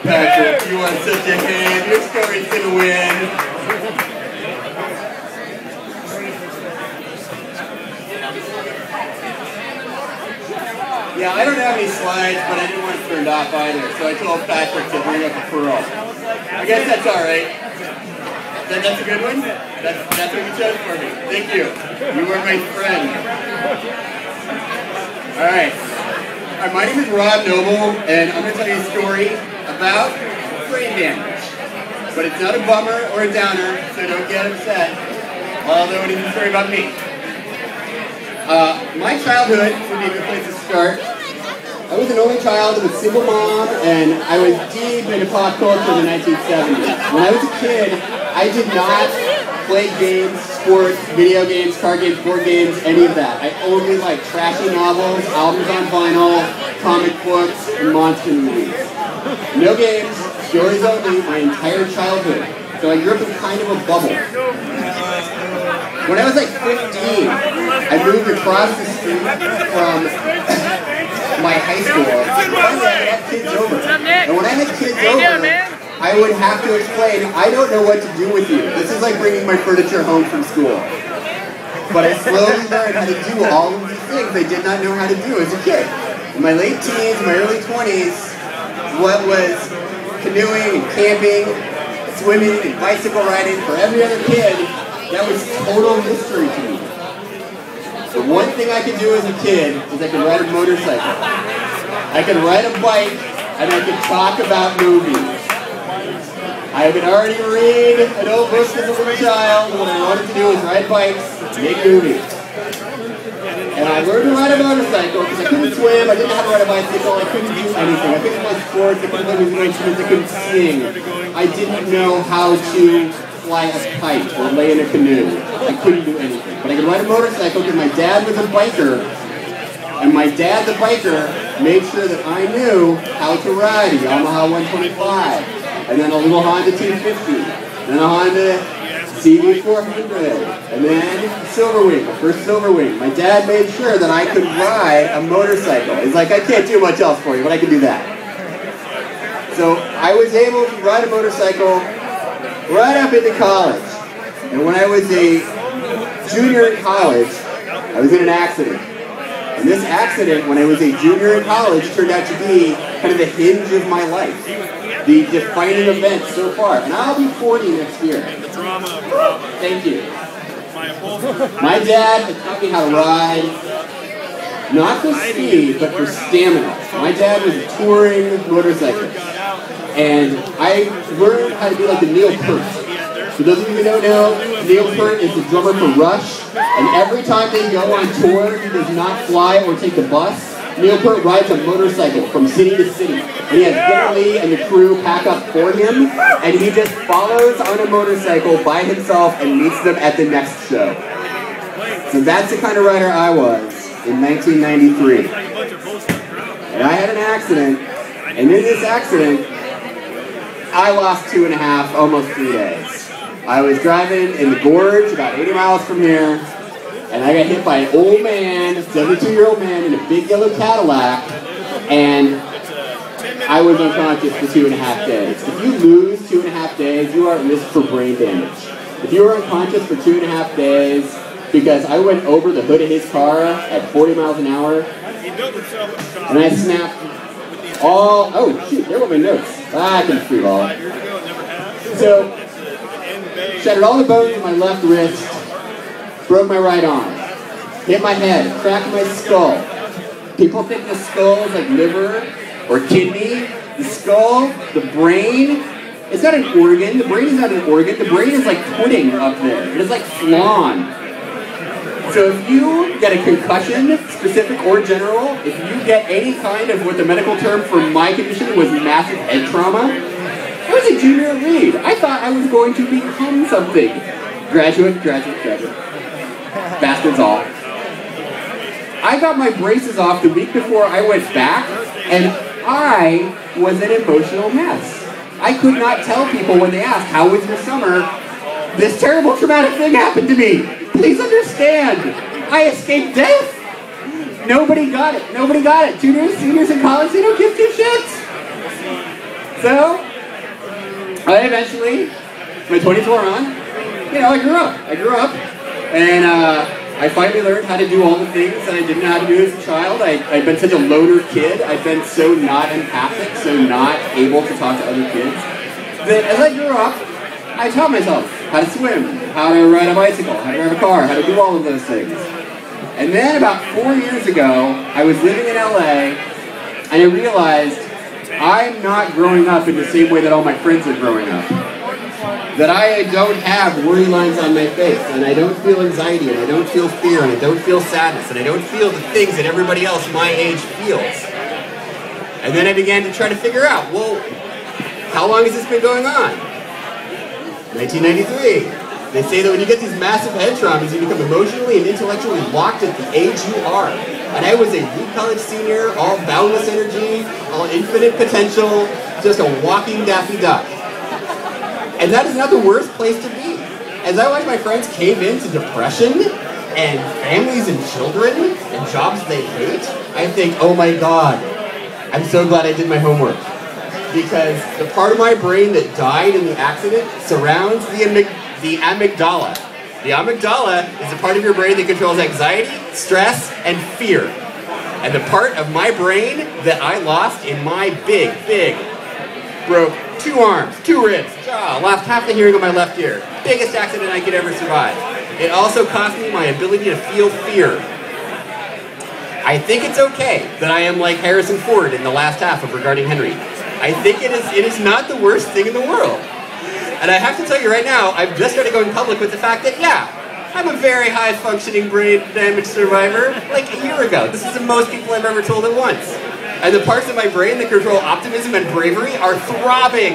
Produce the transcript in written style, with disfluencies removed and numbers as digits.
Patrick, you are such a hand. Your story's gonna win. Yeah, I don't have any slides, but I didn't want it turned off either, so I told Patrick to bring up a pearl. I guess that's all right. That's a good one? That's what you chose for me. Thank you. You were my friend. All right. My name is Rob Noble, and I'm going to tell you a story about brain damage. But it's not a bummer or a downer, so don't get upset. Although it is a story about me. My childhood would be a good place to start. I was an only child of a single mom, and I was deep into pop culture in the 1970s. When I was a kid, I did not play games, sports, video games, card games, board games, any of that. I only liked trashy novels, albums on vinyl, comic books, and monster movies. No games, stories only, my entire childhood. So I grew up in kind of a bubble. When I was like 15, I moved across the street from my high school. And I had kids over. And when I had kids over, I would have to explain, I don't know what to do with you. This is like bringing my furniture home from school. But I slowly learned how to do all of these things I did not know how to do as a kid. In my late teens, my early 20s, what was canoeing and camping, swimming and bicycle riding for every other kid, that was total mystery to me. The one thing I could do as a kid is I could ride a motorcycle. I could ride a bike, and I could talk about movies. I could already read an old book as a little child, and what I wanted to do was ride bikes, make movies. And I learned to ride a motorcycle because I couldn't swim, I didn't know how to ride a bicycle, I couldn't do anything. I couldn't play sports, I couldn't play musical instruments, I couldn't sing. I didn't know how to fly a kite or lay in a canoe. I couldn't do anything. But I could ride a motorcycle because my dad was a biker, and my dad, the biker, made sure that I knew how to ride a Yamaha 125, and then a little Honda 250, then a Honda CB400, and then Silverwing, the first Silverwing. My dad made sure that I could ride a motorcycle. He's like, I can't do much else for you, but I can do that. So I was able to ride a motorcycle right up into college. And when I was a junior in college, I was in an accident. And this accident, when I was a junior in college, turned out to be kind of the hinge of my life. The defining event so far. And I'll be 40 next year. Thank you. My dad had taught me how to ride, not for speed, but for stamina. My dad was a touring motorcyclist. And I learned how to be like the Neil Peart. For those of you who don't know, Neil Peart is the drummer for Rush. And every time they go on tour, he does not fly or take the bus. Neil Peart rides a motorcycle from city to city. And he has Peter Lee and the crew pack up for him. And he just follows on a motorcycle by himself and meets them at the next show. So that's the kind of rider I was in 1993. And I had an accident. And in this accident, I lost 2.5, almost 3 days. I was driving in the gorge about 80 miles from here, and I got hit by an old man, a 72-year-old man in a big yellow Cadillac, and I was unconscious for 2.5 days. If you lose 2.5 days, you are at risk for brain damage. If you are unconscious for 2.5 days, because I went over the hood of his car at 40 miles an hour, and I snapped oh shoot, there were my notes. I can free roll. So, shattered all the bones in my left wrist, broke my right arm, hit my head, cracked my skull. People think the skull is like liver or kidney. The skull, the brain, it's not an organ. The brain is not an organ. The brain is like pudding up there. It is like flan. So if you get a concussion, specific or general, if you get any kind of what the medical term for my condition was massive head trauma, I was a junior at Reed. I thought I was going to become something. Graduate. Bastards all. I got my braces off the week before I went back, and I was an emotional mess. I could not tell people when they asked, how was your summer? This terrible traumatic thing happened to me. Please understand. I escaped death. Nobody got it. Juniors, seniors in college, they don't give two shits. So, I eventually, my 20s wore on, I grew up. And I finally learned how to do all the things that I didn't know how to do as a child. I'd been such a loner kid. I'd been so not empathic, so not able to talk to other kids, that as I grew up, I taught myself how to swim, how to ride a bicycle, how to drive a car, how to do all of those things. And then about 4 years ago, I was living in LA, and I realized I'm not growing up in the same way that all my friends are growing up. That I don't have worry lines on my face, and I don't feel anxiety, and I don't feel fear, and I don't feel sadness, and I don't feel the things that everybody else my age feels. And then I began to try to figure out, well, how long has this been going on? 1993. They say that when you get these massive head traumas, you become emotionally and intellectually locked at the age you are. And I was a college senior, all boundless energy, all infinite potential, just a walking Daffy Duck. And that is not the worst place to be. As I watch my friends cave into depression, and families and children, and jobs they hate, I think, oh my God, I'm so glad I did my homework. Because the part of my brain that died in the accident surrounds the amygdala. The amygdala is the part of your brain that controls anxiety, stress, and fear. And the part of my brain that I lost in my big, broke 2 arms, 2 ribs, jaw, lost half the hearing of my left ear. Biggest accident I could ever survive. It also cost me my ability to feel fear. I think it's okay that I am like Harrison Ford in the last half of Regarding Henry. I think it is not the worst thing in the world. And I have to tell you right now, I've just started going public with the fact that, yeah, I'm a very high-functioning brain damage survivor, like a year ago. This is the most people I've ever told at once. And the parts of my brain that control optimism and bravery are throbbing.